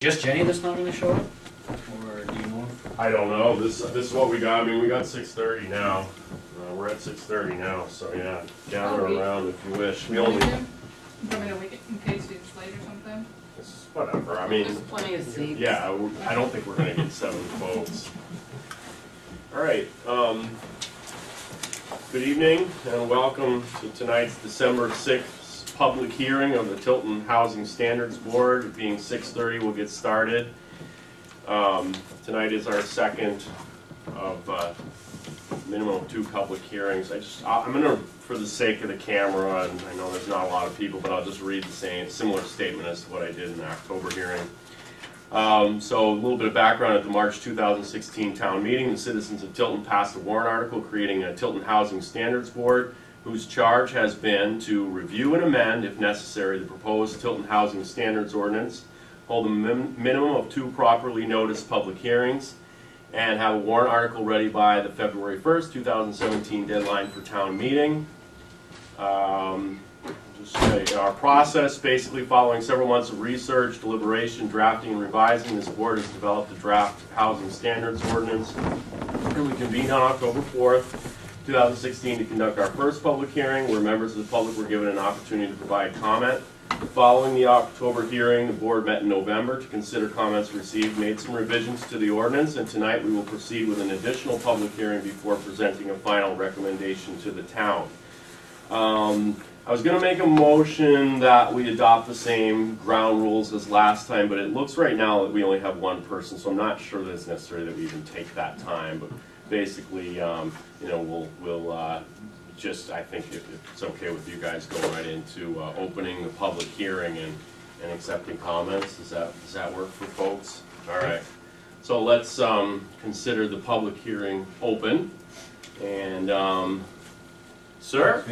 Just Jenny that's not gonna show up? Or do you know? I don't know. This is what we got. I mean, we got 6:30 now. We're at 6:30 now, so yeah, gather around if you wish. We only. You want me to wait in case it's late or something? It's whatever. I mean, There's plenty of seats. yeah. I don't think we're gonna get 7 votes. All right. Good evening and welcome to tonight's December 6th public hearing of the Tilton Housing Standards Board. It being 6:30, we'll get started. Tonight is our second of minimum of 2 public hearings. I'm gonna, for the sake of the camera, and I know there's not a lot of people, but I'll just read the similar statement as to what I did in the October hearing. So a little bit of background. At the March 2016 town meeting, the citizens of Tilton passed a warrant article creating a Tilton Housing Standards Board, whose charge has been to review and amend, if necessary, the proposed Tilton Housing Standards Ordinance, hold a minimum of 2 properly noticed public hearings, and have a warrant article ready by the February 1st, 2017 deadline for town meeting. Just say our process, basically following several months of research, deliberation, drafting, and revising, this board has developed a draft housing standards ordinance, and we convened on October 4th, 2016 to conduct our first public hearing where members of the public were given an opportunity to provide comment. Following the October hearing, the board met in November to consider comments received, made some revisions to the ordinance, and tonight we will proceed with an additional public hearing before presenting a final recommendation to the town. I was going to make a motion that we adopt the same ground rules as last time, but it looks right now that we only have 1 person, so I'm not sure that it's necessary that we even take that time. But basically, you know, we'll just, I think if it's okay with you guys, go right into opening the public hearing and accepting comments. Does that work for folks? All right. So let's consider the public hearing open. And sir,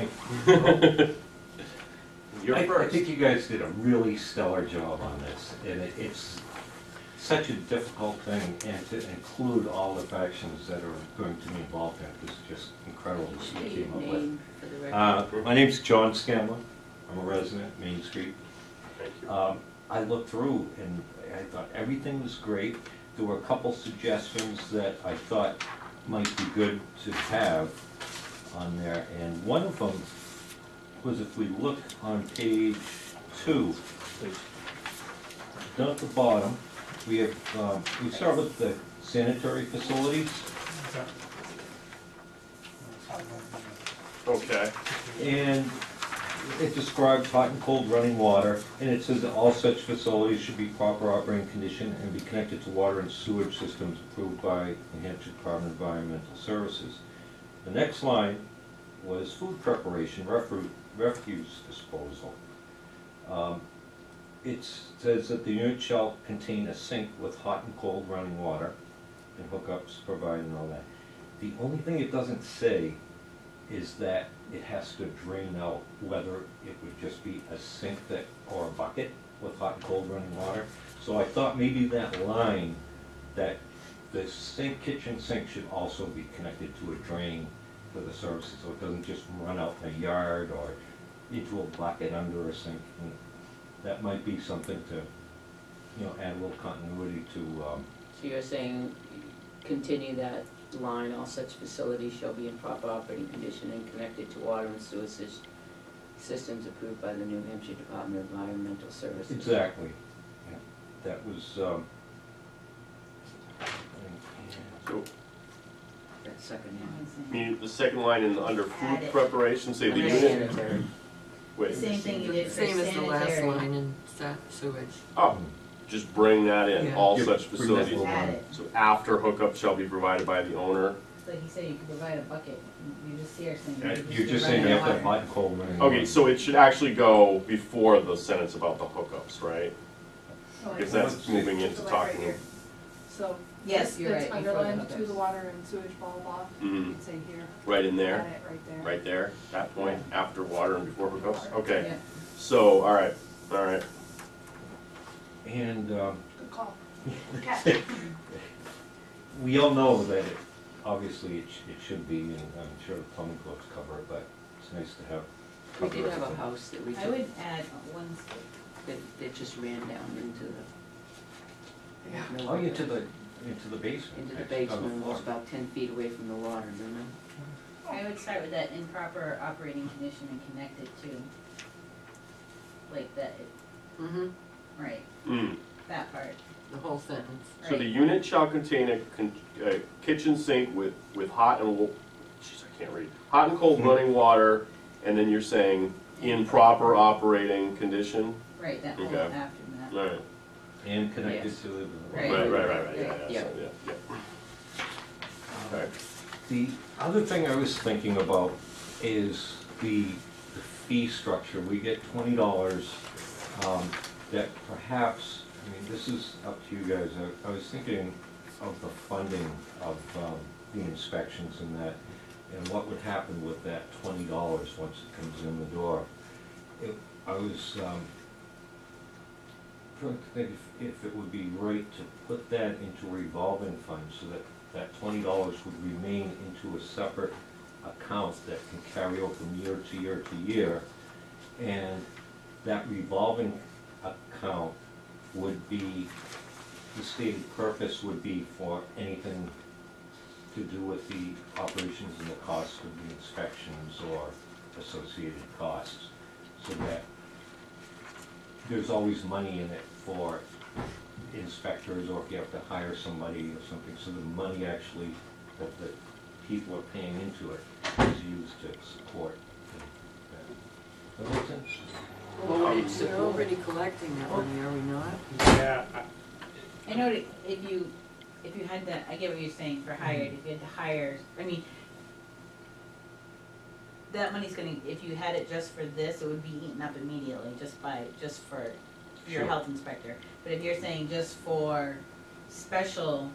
you're first. I think you guys did a really stellar job on this, and it's such a difficult thing, and to include all the factions that are going to be involved in it is just incredible what you came up with. My name's John Scanlon. I'm a resident, Main Street. Thank you. I looked through and I thought everything was great. There were a couple suggestions that I thought might be good to have on there, and one of them was, if we look on page 2, down at the bottom, we have, we start with the sanitary facilities. Okay. And it describes hot and cold running water, and it says that all such facilities should be proper operating condition and be connected to water and sewage systems approved by New Hampshire Department of Environmental Services. The next line was food preparation, refuse disposal. It says that the unit shall contain a sink with hot and cold running water and hookups provided and all that. The only thing it doesn't say is that it has to drain out, whether it would just be a sink or a bucket with hot and cold running water. So I thought maybe that line, that the kitchen sink should also be connected to a drain for the services, so it doesn't just run out in a yard or into a bucket under a sink. And that might be something to, you know, add a little continuity to. So you're saying continue that line, all such facilities shall be in proper operating condition and connected to water and sewer systems approved by the New Hampshire Department of Environmental Services. Exactly. Yeah. That was. So That second the second line under food preparation, say the unit. sanitary. Wait. Same thing you did for Same as the last sanitary. line in sewage. Oh, just bring that in. Yeah. All Yeah, such bring that facilities. Add it. So after hookup shall be provided by the owner. Like you said, you could provide a bucket. You just see our saying. You're just saying you have to have hot and cold running Okay, water. so it should actually go before the sentence about the hookups, right? Because that's moving into talking. So, Yes, it's you're right, before the underlined to hookups. the water and sewage, blah, blah, blah. Mhm. You can say here, Right in add there, it right there. right there, that point, after water and before hookups. Okay. Yeah. So, all right. And Good call. Okay. we all know that obviously it should be, and I'm sure the plumbing codes cover it, but it's nice to have. We did have a house that we I took, would add one, that just ran down into the No Oh, water. into the basement. Into the actually, on basement, and floor. it's about 10 feet away from the water, don't it? I would start with that improper operating condition and connect it to, like that, Mm-hmm. right, Mm. that part, The whole sentence. So the right. unit shall contain a kitchen sink with hot and, jeez, I can't read, hot and cold running water, and then you're saying in proper operating condition? Right, that whole Okay. after that. Right. And connected Yes. to the. Right. Right, yeah, Yeah. so, yeah. Right. The other thing I was thinking about is the fee structure. We get $20, that perhaps, I mean, this is up to you guys. I was thinking of the funding of the inspections and that, and what would happen with that $20 once it comes in the door. I was trying to think if it would be right to put that into a revolving fund so that that $20 would remain into a separate account that can carry over from year to year to year. And that revolving account would be, the stated purpose would be for anything to do with the operations and the cost of the inspections or associated costs. So that there's always money in it for inspectors, or if you have to hire somebody or something, so the money actually that the people are paying into it is used to support that. Does that make sense? Well, we're already collecting that money, are we not? Yeah, I know that if you had to, I get what you're saying for hired, if you had to hire, I mean, that money's gonna, if you had it just for this, it would be eaten up immediately, just for your Sure. health inspector. But if you're saying just for special,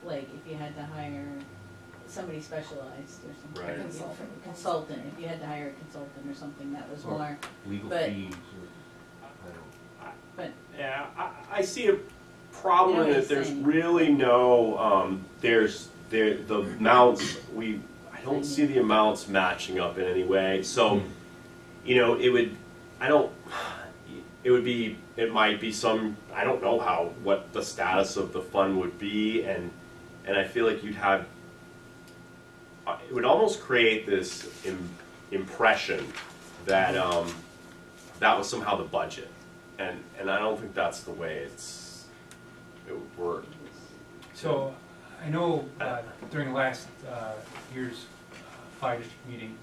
like if you had to hire somebody specialized or something. Right. Consultant, if you had to hire a consultant or something that was Or- more, Legal But- fees or, I don't. but, Yeah, I see a problem You know in what it. There's he's saying. really no, the amounts, I don't see the amounts matching up in any way. So, you know, it might be some, I don't know what the status of the fund would be, and I feel like you'd have, it would almost create this impression that, that was somehow the budget. And I don't think that's the way it would work. So, I know during the last year's fire district meeting,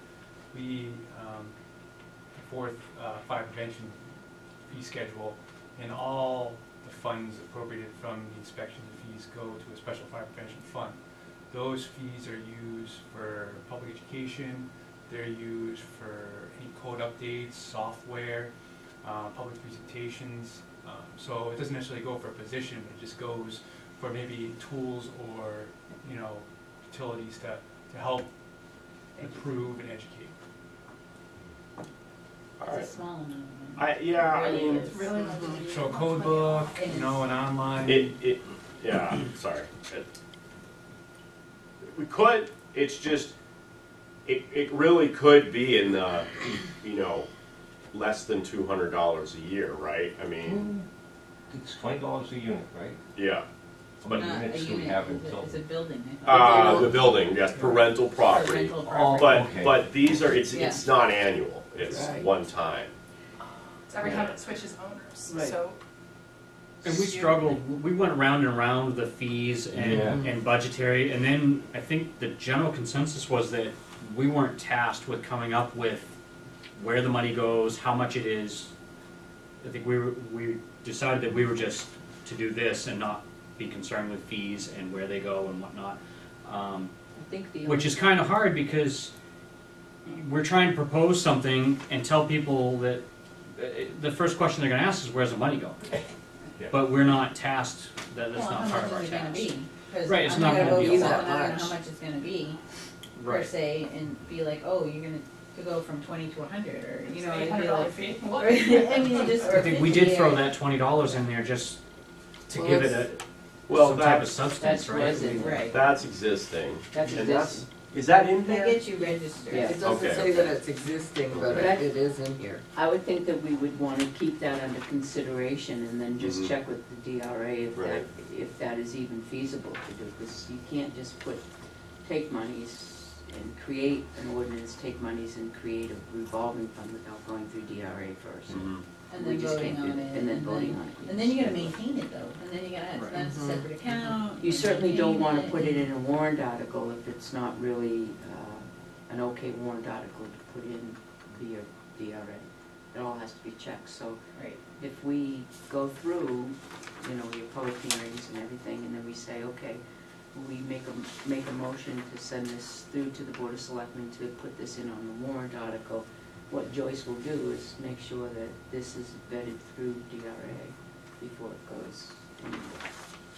we, the fourth fire prevention fee schedule, and all the funds appropriated from the inspection fees go to a special fire prevention fund. Those fees are used for public education, they're used for any code updates, software, public presentations. So it doesn't necessarily go for a position, but it just goes for maybe tools or, you know, utilities to help improve and educate. All it's a right. small amount of money. Yeah, I Really mean, is. Really Mhm. not to So a code book, you know, an online. yeah, sorry. We could, it's just, it really could be in the, you know, less than $200 a year, right? I mean, It's $20 a unit, right? yeah. How many Not a units do we unit, have in it's a Tilton? building, I think. The building, yes, parental property. Rental Oh, property. But okay. these are, it's Yeah. not annual, it's Right. one time. It's every time it switches owners, Right. so. and we struggled, we went round and round the fees and, Yeah. and budgetary, and then I think the general consensus was that we weren't tasked with coming up with where the money goes, how much it is. I think we decided that we were just to do this and not be concerned with fees and where they go and whatnot. I think the Which is kind of hard because we're trying to propose something and tell people that the first question they're going to ask is, where's the money go? Yeah. But we're not tasked, that's Well, not part of our how much is it gonna task. be? 'Cause Right, it's I'm not gonna go be a use lot. that, I don't know much. how much it's gonna be, per Right. se, and be like, oh, you're gonna, to go from 20 to 100, or, you know, It's it'd be $800 like. fee. Or, I mean, it just, or I think we 50, did throw or- that $20 in there just to Well, give it that's- a, Well, some type of that's, substance, that's right? resident. Right. that's existing. That's And existing. Is that in They there? get you registered. Yeah. It doesn't Okay, say okay. that it's existing, but Okay. it is in here. I would think that we would wanna keep that under consideration and then just Mhm. check with the DRA Right. if that is even feasible to do, because you can't just take monies and create an ordinance, take monies and create a revolving fund without going through DRA first. Mhm. And We then just voting can't on do it. that. And then voting on it. And then you gotta maintain it though, and then you gotta, Right. that's a separate account. You certainly don't wanna maintain put it in a warrant article if it's not really, an okay warrant article to put in via DRA. It all has to be checked, so Right. if we go through, you know, your public hearings and everything, and then we say, okay, we make a motion to send this through to the Board of Selectmen to put this in on the warrant article, what Joyce will do is make sure that this is vetted through DRA before it goes anywhere,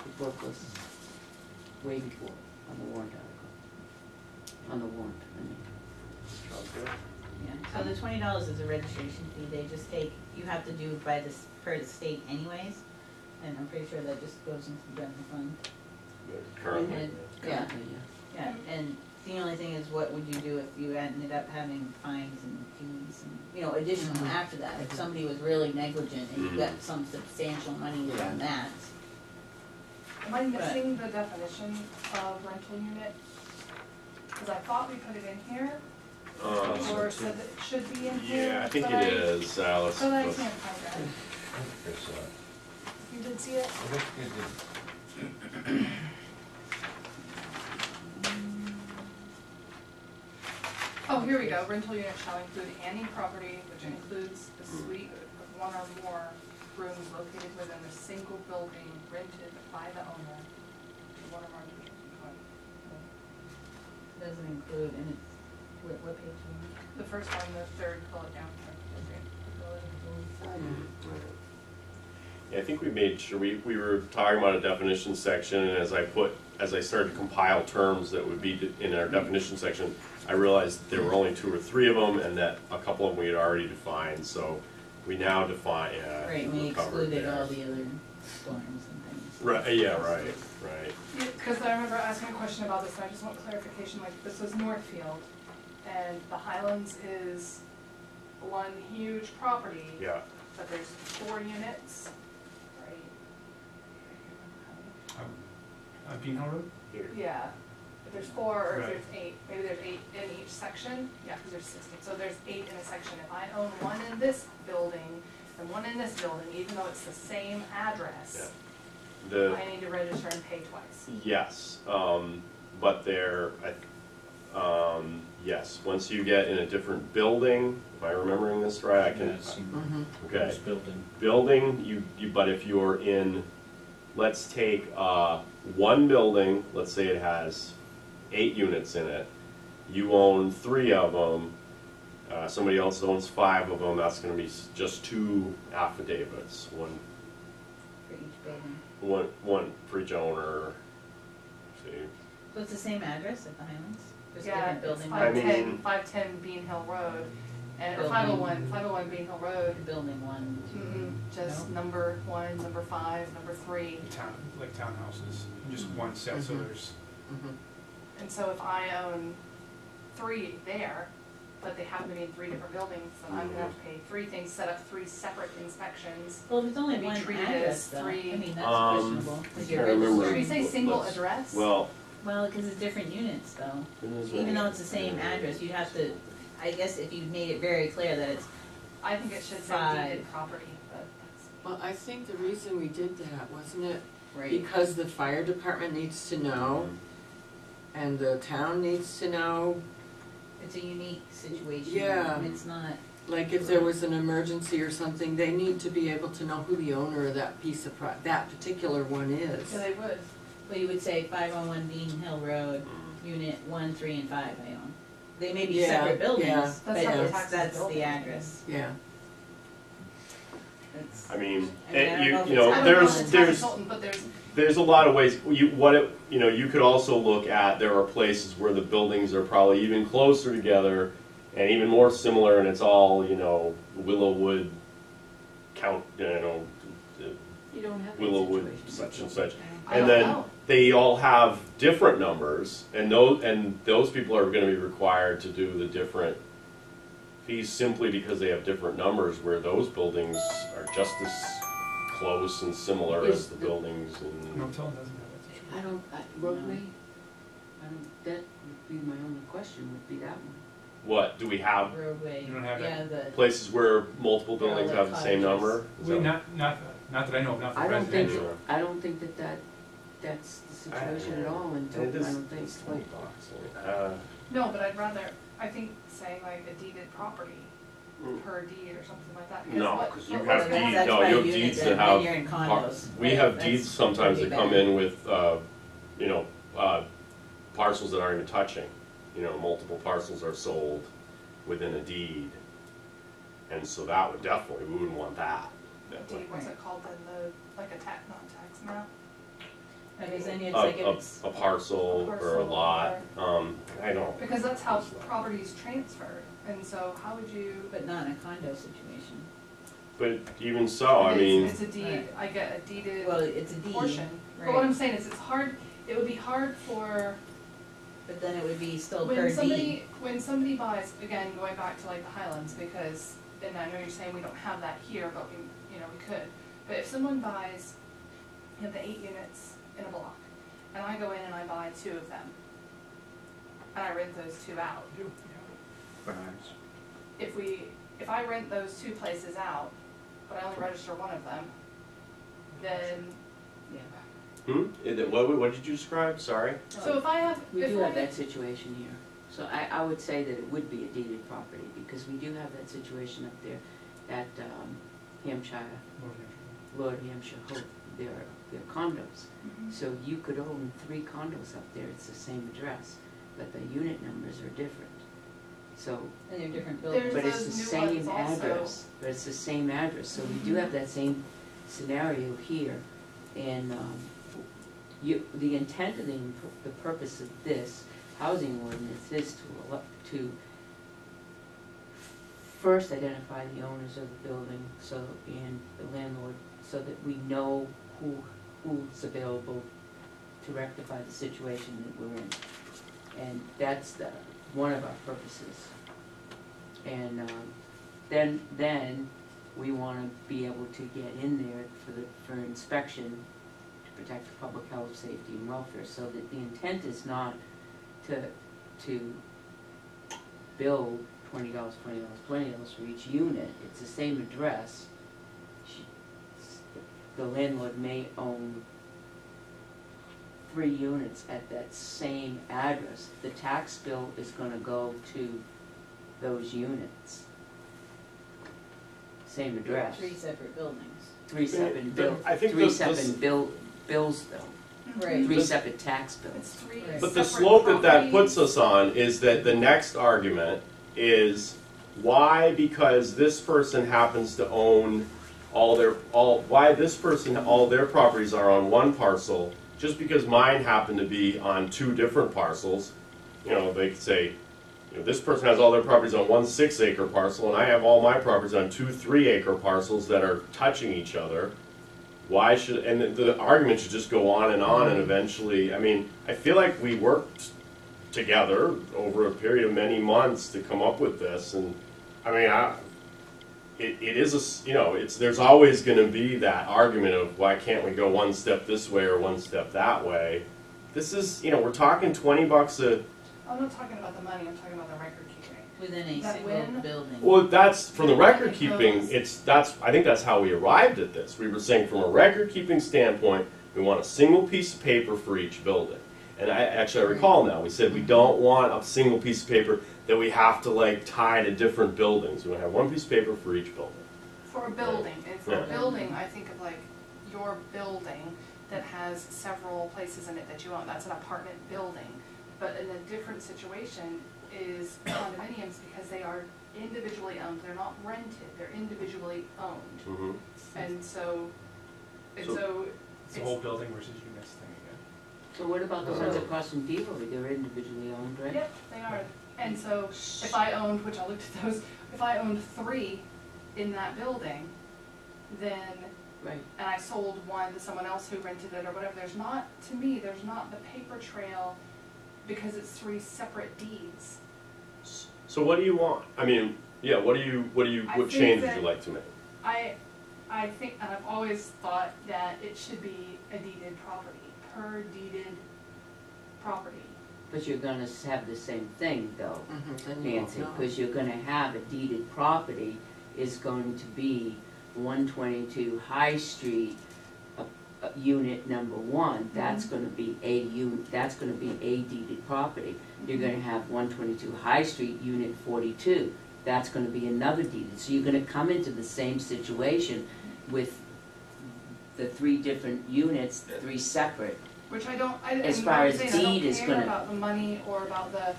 before it goes, way before, on the warrant article, on the warrant, I mean. Sounds good. Yeah, so the $20 is a registration fee, they just take, you have to do by this, per the state anyways, and I'm pretty sure that just goes into the general fund. Currently. And- Yeah, Currently, yeah. yeah, and the only thing is, what would you do if you ended up having fines and fees and, you know, additional Mhm. after that? If somebody was really negligent and you Mhm. got some substantial money from that. Am I missing the definition of rental unit? Because I thought we put it in here, or said that it should be in here. Yeah, I think but it is, Alice. But I can't find it. It's, You did see it? I think it did. Oh, here we go. Rental unit shall include any property which includes a suite of one or more rooms located within a single building rented by the owner. One or more. Doesn't include, and it's, what page are you on? The first one, the third bullet down. Yeah, I think we made sure, we were talking about a definition section, and as I started to compile terms that would be in our definition section, I realized that there were only 2 or 3 of them, and that a couple of them we had already defined, so we now define, Right, we we're covered excluded there. all the other storms and things. Right, yeah, right. Because I remember asking a question about this, and I just want clarification, like, this was Northfield, and the Highlands is one huge property, Yeah, but there's 4 units, right? Bean Hill Road? Yeah, if there's 4 or if Right. there's 8, maybe there's 8 in each section, yeah, because there's 16, so there's 8 in a section. If I own one in this building and one in this building, even though it's the same address, I need to register and pay twice. yes, but yes, once you get in a different building, am I remembering this right? I can, okay. This building. Building, but if you're in, let's take one building, let's say it has 8 units in it, you own 3 of them, somebody else owns 5 of them, that's gonna be just 2 affidavits, one For each building. one for each owner. See, So it's the same address at the Highlands? Just Yeah, different it's building? I mean- 510 Bean Hill Road, and or Building. 501 Bean Hill Road, Building one. just No? number 1, number 5, number 3. Like townhouses, just one set, so Mhm. there's, And so if I own 3 there, but they happen to be in 3 different buildings, then I'm gonna have to pay 3 things, set up 3 separate inspections. Well, if it's only Maybe one treated address as though, I 3. mean, that's questionable. 'Cause I you're can't remember. Should we registering- say single Let's- address? Well, Well, because it's different units though. it is Even though right. it's the same address, you'd have to, I guess if you made it very clear that it's, I think it should say 5. deeded property, but that's. Well, I think the reason we did that, wasn't it, right, because the fire department needs to know, and the town needs to know, it's a unique situation. Yeah. And it's not, like if there was an emergency or something, they need to be able to know who the owner of that piece of that particular one is. Yeah, they would. well, you would say 501 Bean Hill Road, Unit 1, 3, and 5 I own. They may be Yeah, separate buildings, yeah. but That's not the it's, taxes that's building. the address. Yeah. It's, I mean, I mean, I don't know if you it's- know, I don't know there's the tax there's consultant, but there's a lot of ways. You could also look at, there are places where the buildings are probably even closer together and even more similar, and it's all, Willowwood You don't have that Willowwood, situation. such and such. I And don't then know. they all have different numbers, and those people are gonna be required to do the different fees simply because they have different numbers, where those buildings are just as close and similar Is as the the- buildings No, and, Tilton doesn't have that situation. I don't, roadway, that would be my only question, would be that one. what, do we have Roadway, You don't have yeah, the, places where multiple buildings have the same number? Is We, that- not that I know of, not for I don't think, residential. I don't think that's the situation at all, and And it I is, don't think. it's $20. No, but I'd rather, I think saying like a deeded property Mm. per deed or something like that. because No, what- because you what have we're gonna- deeds, that's no, by you have unit, deeds then that have. you're in par- condos, We right? have That's deeds sometimes way that come better. in with, you know, parcels that aren't even touching. You know, multiple parcels are sold within a deed. And so that would definitely, we wouldn't want that. Deed, what's it called then, the, like a tax, not tax map? Because then it's like if it's, A parcel or a lot, I don't. Because that's how property's transferred, and so how would you? but not in a condo situation. But even so, I It's- mean, It's a deed, I get a deeded Well, it's a deed, portion, but what I'm right, saying is it's hard, it would be hard for, but then it would be still per when deed. somebody buys, again, going back to like the Highlands, because, and I know you're saying we don't have that here, but we, you know, we could. But if someone buys, you know, the 8 units in a block, and I go in and I buy 2 of them, and I rent those 2 out, if I rent those 2 places out, but I only register one of them, then, Yeah, what did you describe? Sorry? so if I have, we if do have I, that situation here. So I would say that it would be a deeded property, because we do have that situation up there at Hampshire, Lord Hampshire Hope, they're condos. Mhm. So you could own 3 condos up there, it's the same address, but the unit numbers are different. So, And they're different There's buildings. but it's those the new same ones also. address, but it's the same address, so we do have that same scenario here. And the intent of the purpose of this housing ordinance is to first identify the owners of the building, so, and the landlord, so that we know who's available to rectify the situation that we're in. And that's one of our purposes. And then we wanna be able to get in there for inspection, to protect the public health, safety, and welfare, so that the intent is not to bill $20 for each unit. It's the same address. The landlord may own 3 units at that same address. The tax bill is gonna go to those units. Same address. 3 separate buildings. 3 separate bill, I think 3 this- separate bills though, Right. 3 separate tax It's bills. 3 Right. But the separate slope that properties. puts us on is that the next argument is why, because this person happens to own all their properties are on one parcel, just because mine happen to be on 2 different parcels, you know, they could say, you know, this person has all their properties on 1 6-acre parcel, and I have all my properties on 2 3-acre parcels that are touching each other. Why should, and the argument should just go on, and eventually, I mean, I feel like we worked together over a period of many months to come up with this, and, I mean, it is you know, there's always gonna be that argument of why can't we go one step this way or one step that way. This is, you know, we're talking $20 I'm not talking about the money, I'm talking about the record keeping. Within a That single when- building. Well, that's, from the record It keeping, goes- I think that's how we arrived at this. We were saying from a record keeping standpoint, we want a single piece of paper for each building. And I recall now, we said we don't want a single piece of paper that we have to like tie to different buildings. We want to have 1 piece of paper for each building. For a building, and for Yeah. a building, I think of like your building that has several places in it that you own, that's an apartment building. But in a different situation is condominiums, because they are individually owned, they're not rented, they're individually owned. Mm-hmm. And so, So- It's a whole building versus units thing again. So what about the ones across from Devo, they're individually owned, right? Yep, they are. And so if I owned, which I looked at those, if I owned 3 in that building, then Right. and I sold one to someone else who rented it or whatever, there's not, to me, there's not the paper trail because it's 3 separate deeds. So what do you want? I mean, yeah, I what think change would that- you like to make? I think, and I've always thought that it should be a deeded property, per deeded property. But you're gonna have the same thing though, Then you won't Nancy, know. because you're gonna have a deeded property is going to be 122 High Street, unit number 1, that's gonna be a that's gonna be a deeded property. You're gonna have 122 High Street, unit 42, that's gonna be another deeded. So you're gonna come into the same situation with the 3 different units, 3 separate. Which I don't, As I'm far not as saying I deed don't is care gonna- about the money or about the,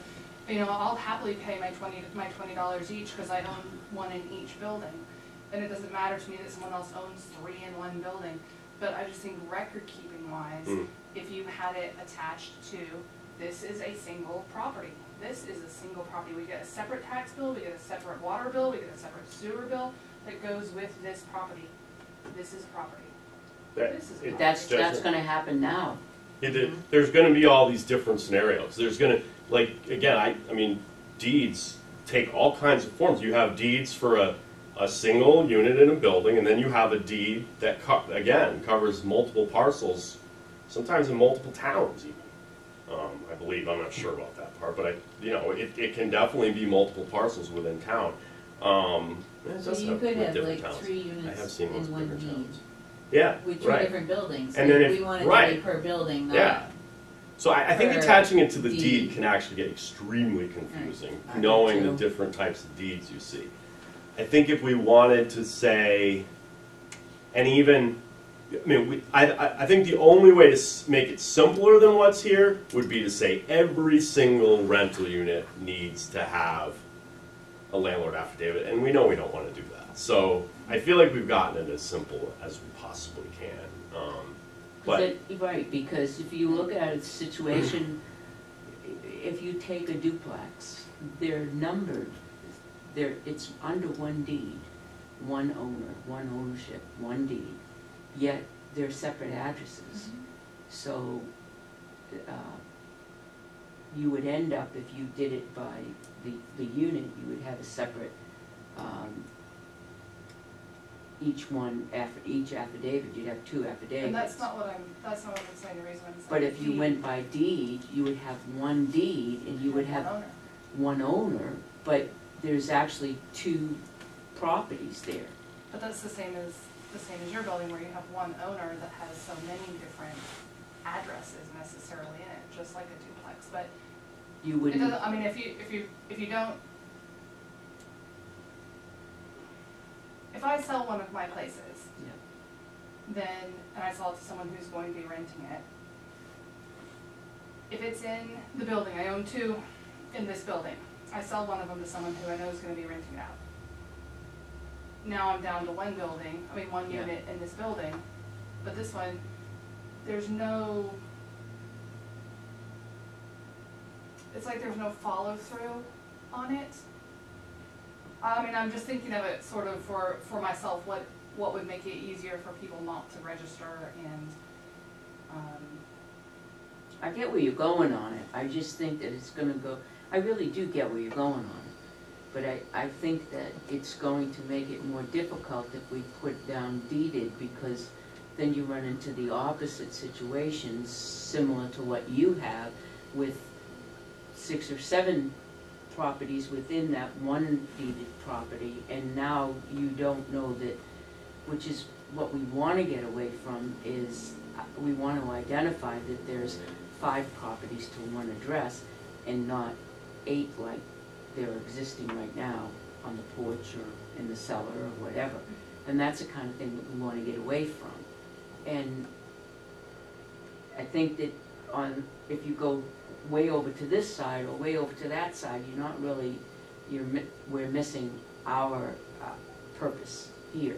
I'll happily pay my $20 each because I own one in each building. And it doesn't matter to me that someone else owns 3 in one building. But I just think record keeping wise, if you had it attached to, this is a single property. This is a single property. We get a separate tax bill, we get a separate water bill, we get a separate sewer bill that goes with this property. This is property. This is property. That's gonna happen now. There's gonna be all these different scenarios. There's gonna, like, again, I mean, deeds take all kinds of forms. You have deeds for a single unit in a building, and then you have a deed that, again, covers multiple parcels, sometimes in multiple towns even. I believe, I'm not sure about that part, but it can definitely be multiple parcels within town. It So does you have could have different like towns. 3 I have units seen in those one different deed towns. Yeah, with 2 right. different buildings. And then If if- we wanted to right. be per building, not. Yeah. So I think Per attaching it to the deed deed. can actually get extremely confusing, I do knowing the too. different types of deeds you see. I think if we wanted to say, and even, I think the only way to make it simpler than what's here would be to say every single rental unit needs to have a landlord affidavit, and we know we don't want to do that. So I feel like we've gotten it as simple as we possibly can. But Right, because if you look at a situation, if you take a duplex, they're numbered, it's under one deed, one owner, one ownership, one deed, yet they're separate addresses. So you would end up, if you did it by the unit, you would have a separate, each affidavit, you'd have 2 affidavits. And that's not what I'm saying, the reason I'm saying. But if you deed, went by deed, you would have one deed and you would one have owner. one owner, but there's actually 2 properties there. But that's the same as your building where you have one owner that has so many different addresses necessarily in it, just like a duplex. But You it wouldn't, doesn't, I mean, if you don't, if I sell one of my places, yeah, then, and I sell it to someone who's going to be renting it, if it's in the building, I own 2 in this building, I sell one of them to someone who I know is gonna be renting it out. Now I'm down to one Yeah. unit in this building, but this one, there's no, it's like there's no follow through on it. I mean, I'm just thinking of it sort of for myself, what would make it easier for people not to register and, I get where you're going on it, I just think that it's gonna go, I really do get where you're going on it. But I think that it's going to make it more difficult if we put down deeded, because then you run into the opposite situations, similar to what you have, with 6 or 7 properties within that one deeded property, and now you don't know that, which is what we want to get away from, is we want to identify that there's 5 properties to one address and not 8 like they're existing right now on the porch or in the cellar or whatever. And that's the kind of thing that we want to get away from. And I think that if you go way over to this side or way over to that side, you're not really, we're missing our purpose here.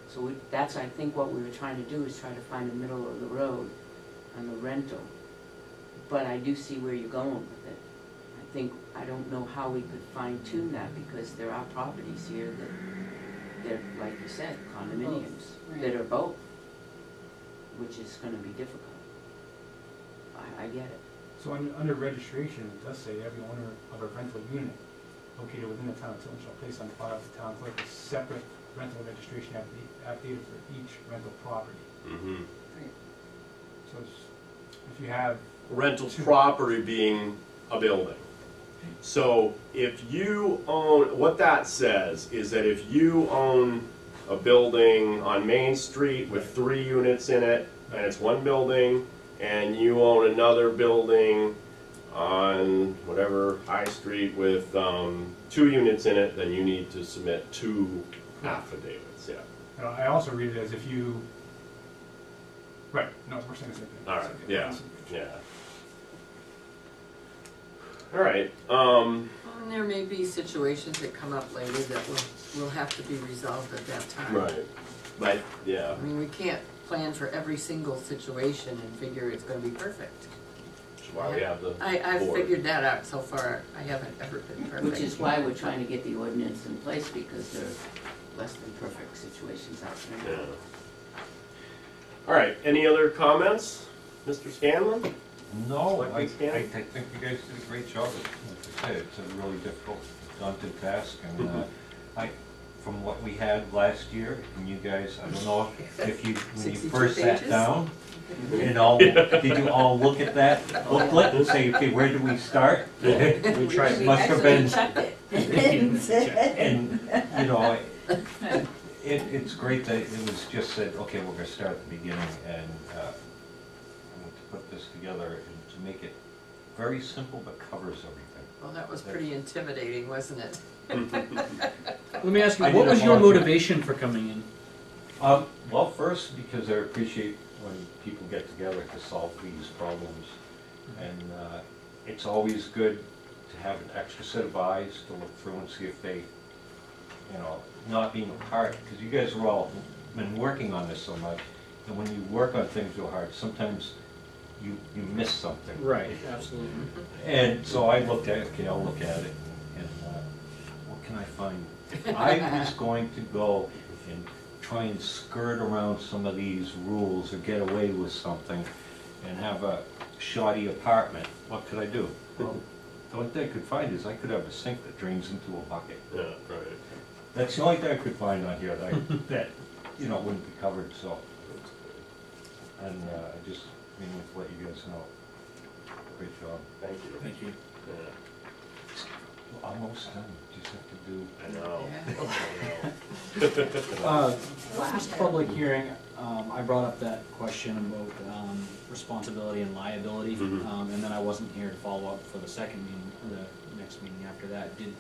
So that's, I think, what we were trying to do, is try to find the middle of the road on the rental. But I do see where you're going with it. I don't know how we could fine tune that, because there are properties here that that, like you said, condominiums, Right. that are both, which is gonna be difficult. I get it. So under registration, it does say every owner of a rental unit located within the town of Tilton shall place on file with the town clerk a separate rental registration affidavit for each rental property. Mhm. So if you have, Rental property being a building. So if you own, what that says is that if you own a building on Main Street with 3 units in it, and it's one building, and you own another building on whatever High Street with 2 units in it, then you need to submit 2 affidavits, yeah. and I also read it as if you, right, no, we're saying the same thing. All right, Same thing. yeah, yeah. All right, And there may be situations that come up later that will have to be resolved at that time. right, but, yeah. I mean, we can't plan for every single situation and figure it's gonna be perfect. Which is why we have the I've board. figured that out so far. I haven't ever been perfect. Which is why we're trying to get the ordinance in place, because there are less than perfect situations out there. Yeah. All right, any other comments? Mr. Scanlon? No, Selectman I Scanlon? think you guys did a great job. Like I said, it's a really difficult, daunting task, and from what we had last year, and you guys, I don't know if you, when you 62 first sat pages? down, did you all look at that booklet and say, okay, where do we start? We tried. We Must have actually been- checked it. And, you know, it's great that it was just said, okay, we're gonna start at the beginning, and to put this together and to make it very simple but covers everything. Well, that was pretty intimidating, wasn't it? Let me ask you, I what did was your apologize. motivation for coming in? Well, first, because I appreciate when people get together to solve these problems. And it's always good to have an extra set of eyes to look through and see if they, you know, not being a part, because you guys have all been working on this so much, and when you work on things real hard, sometimes you miss something. Right, absolutely. And so I looked at it, okay, I'll look at it, and what can I find? I was going to go and try and skirt around some of these rules or get away with something and have a shoddy apartment. What could I do? Well, the only thing I could find is I could have a sink that drains into a bucket. Yeah, right. That's the only thing I could find on here that you know, wouldn't be covered, so. And I just mean to let you guys know. Great job. Thank you. Thank you. Yeah, Almost done, just have to do. I know. Last public hearing, I brought up that question about responsibility and liability, Mhm. and then I wasn't here to follow up for the second meeting, or the next meeting after that. Did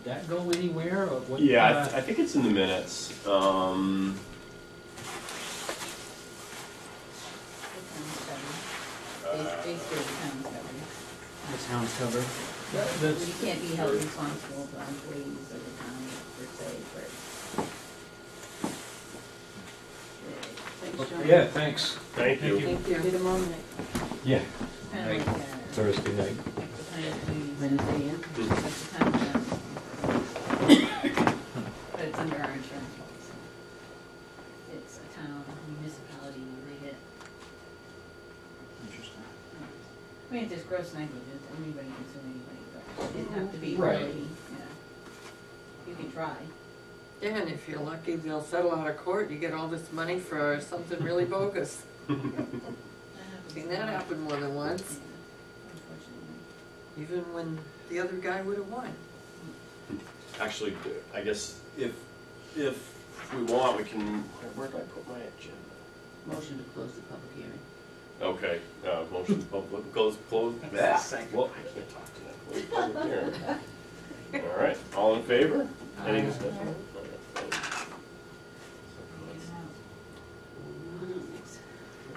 that go anywhere, or what? Yeah, I think it's in the minutes. Basically, the town's covered. The town's covered. You can't be held responsible for employees of the town per se, but. Thanks, John. Yeah, thanks. Thank you. Thank you. Did a moment, Yeah. kind of like, Thursday night. Wednesday, yeah, that's the time, but it's under our insurance policy. It's a town, municipality, they get, Interesting. I mean, if there's gross negligence, anybody can sue anybody, but it'd have to be Right. really, you can try. Yeah, and if you're lucky, they'll settle out of court, you get all this money for something really bogus. Seen that happen more than once, Unfortunately. even when the other guy would have won. Actually, I guess if we want, we can, where did I put my agenda? Motion to close the public hearing. Okay, motion to public, close, yeah, well, I can't talk tonight. Close public hearing. All right, all in favor? Any discussion?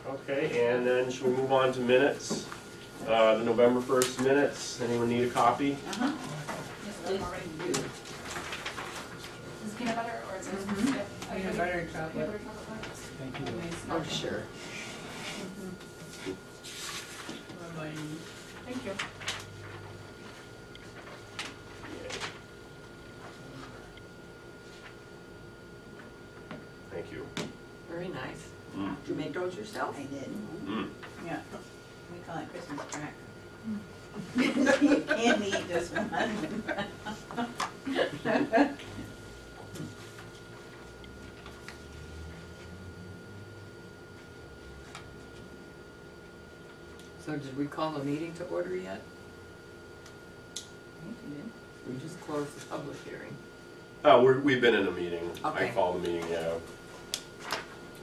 Okay, and then should we move on to minutes? The November 1st minutes, anyone need a copy? Uh-huh. I'm already. Is this peanut butter or is this? Mhm. Yeah, Peanut butter and chocolate. Peanut butter chocolate bar? Thank you. Oh, sure. Thank you. roads yourself? I did, Mm. yeah. We call it Christmas crack. You can't eat just one. So did we call the meeting to order yet? I think you did. We just closed the public hearing. We've been in a meeting. I Okay. called the meeting, yeah.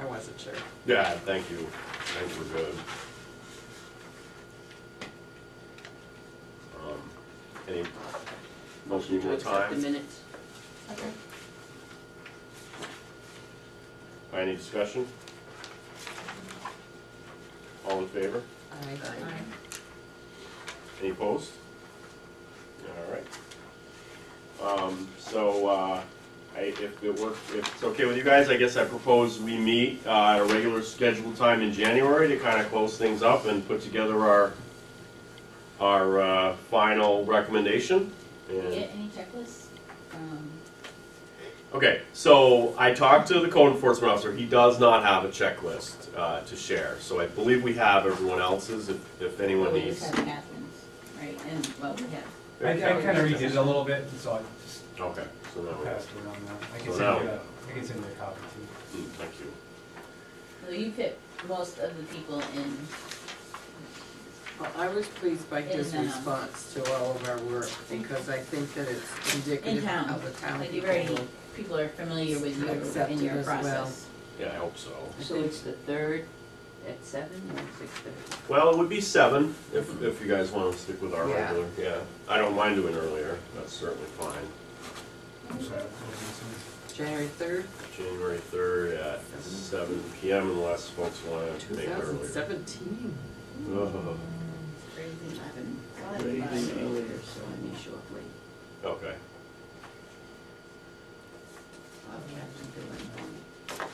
I wasn't sure. Yeah, thank you. I think we're good. Any motion To more accept the time? minutes. Okay. Any discussion? All in favor? Aye. Any opposed? All right. If it's okay with you guys, I guess I propose we meet at a regular scheduled time in January to kind of close things up and put together our final recommendation. Did you And- get any checklists? Okay, so I talked to the code enforcement officer. He does not have a checklist to share. So I believe we have everyone else's if anyone We needs. just have Catherine's, right, and, well, we have. I kind of redid it a little bit, so I just Okay, so now we have. passed it on that. I So can now- send you a copy too. Thank you. So you fit most of the people in, Well, I was pleased by his In, response to all of our work, because I think that it's indicative In town. of the town like you've people. already, people are familiar with you Accepted in your as well. process. Yeah, I hope so. So it's the 3rd at 7 or 6:30? Well, it would be 7 if you guys want to stick with our Yeah. regular. Yeah, I don't mind doing earlier. That's certainly fine. So, January 3rd, January 3rd at 7 p.m. unless folks want to make it earlier. 2017. Ugh. Crazy. I've been leaving earlier, so I may show up late. Okay. I'll have to do it.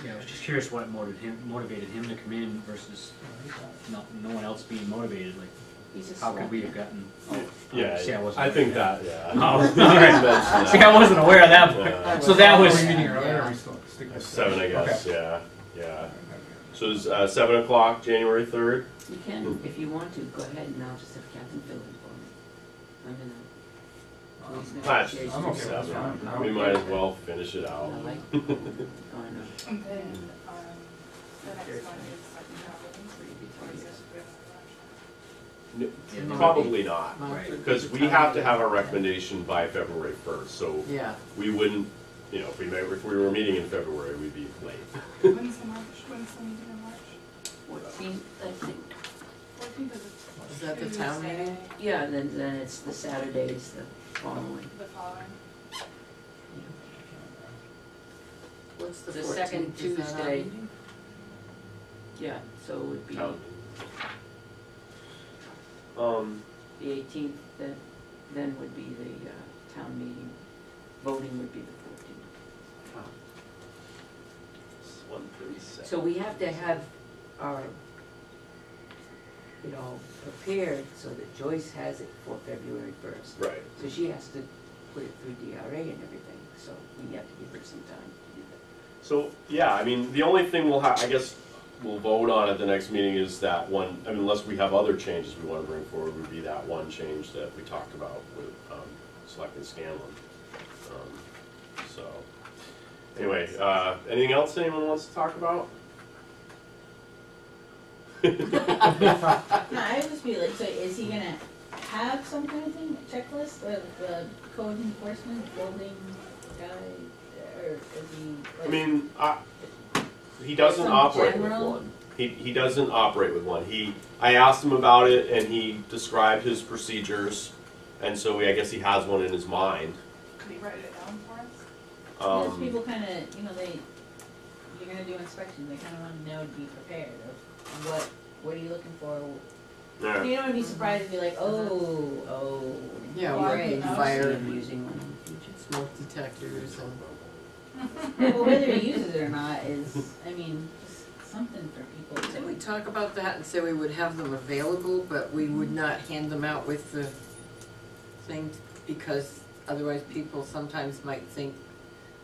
Yeah, I was just curious what motivated him to come in versus no one else being motivated, like, He's a how could we slacker. have gotten? Oh, Yeah, see, I wasn't I think aware of that, yeah. Oh, all right. See, I wasn't aware of that part. Yeah. So that Are was, we meeting earlier or are we still sticking with 7, I guess, Okay. yeah. So it's 7 o'clock, January 3rd? You can, if you want to, go ahead and I'll just have Captain fill in for me. I'm in a police That's negotiations. I'm okay with that. 7. We might as well finish it out. I like, oh, I know. And then, the next one is second property. Probably not, Monitored because the we town have to meeting. have our recommendation by February 1st, so Yeah, we wouldn't, if we were meeting in February, we'd be late. When's the meeting in March? 14th, I think. 14th is Is that the town Tuesday. meeting? Yeah, and then it's the Saturdays, the following. The following. what's the The 14th? second Is that our Tuesday. meeting? Yeah, so it would be Town. the 18th, then would be the town meeting. Voting would be the 14th. It's 1:37. So we have to have our, prepared so that Joyce has it for February 1st. Right. So she has to put it through DRA and everything, so we have to give her some time to do that. So, yeah, I mean, the only thing I guess we'll vote on at the next meeting is that one, I mean, unless we have other changes we want to bring forward, would be that one change that we talked about with Selectman Scanlon. So, anyway, anything else anyone wants to talk about? No, I would just be like, so is he gonna have some kind of thing, a checklist of the code enforcement building guy, or is he? I like- mean, he doesn't Some operate with general- one. He doesn't operate with one. I asked him about it, and he described his procedures, and so I guess he has one in his mind. Could he write it down for us? Most people kinda, you're gonna do inspections, they kinda wanna know to be prepared of what are you looking for? Yeah. You don't wanna be surprised and be like, oh. Yeah, Well, we're I- fire, I'm using one in the future. smoke detectors and. Yeah, but whether he uses it or not is, just something for people Didn't we to. talk about that and say we would have them available, but we would not hand them out with the thing, because otherwise people sometimes might think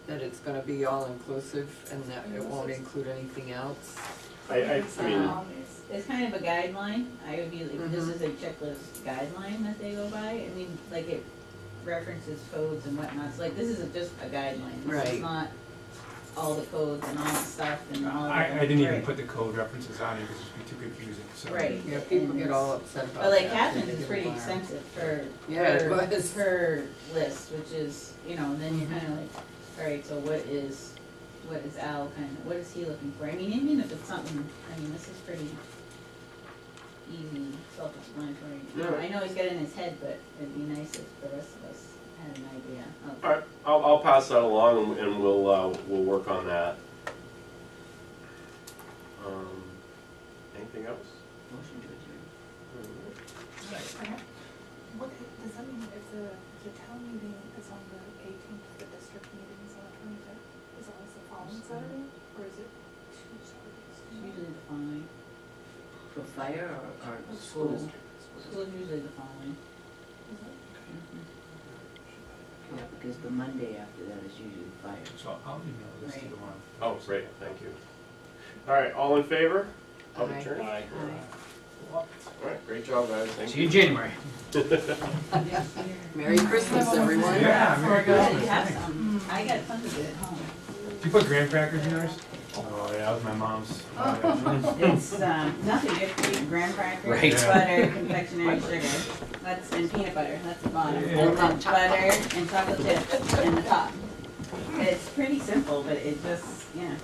that it's gonna be all inclusive and that it won't include anything else? I mean, It's kind of a guideline, I would be like, this is a checklist guideline that they go by, I mean, like it references codes and whatnot, so like, this is just a guideline, this Right. is not all the codes and all the stuff and all the. I didn't even right. put the code references on it because it'd be too confusing, so. Right. Yeah, people get all upset about that. But like they Catherine's get is pretty alarmed. extensive for Yeah, it was. her list, which is, you know, then you're kinda like, alright, so what is Al kinda, what is he looking for? I mean, even if it's something, I mean, this is pretty easy, self-explanatory. Yeah. I know he's got it in his head, but it'd be nice if the rest of us had an idea of. all right, I'll pass that along and we'll work on that. Anything else? Motion to adjourn. What, does that mean if the town meeting is on the 18th, the district meeting is on the 25th, is always the following Saturday, or is it two Saturdays? It's usually the following, For fire or school? school is usually the following. Is it? Mhm. Yeah, because the Monday after that is usually fire. So I'll email this to Right. the one. Oh, great, thank you. All right, all in favor of Aye. adjourning? Aye. All right, great job, guys, thank See you you. in January. Merry Christmas, everyone. Yeah, Merry Good, you Christmas. have some, I got tons of it at home. You put graham crackers in yours? Oh, yeah, that was my mom's. It's, nothing good for you, graham crackers, Right. butter, confectionery sugar, that's, and peanut butter, that's the bottom. Yeah. And then butter and chocolate chips in the top. It's pretty simple, but it just, yeah.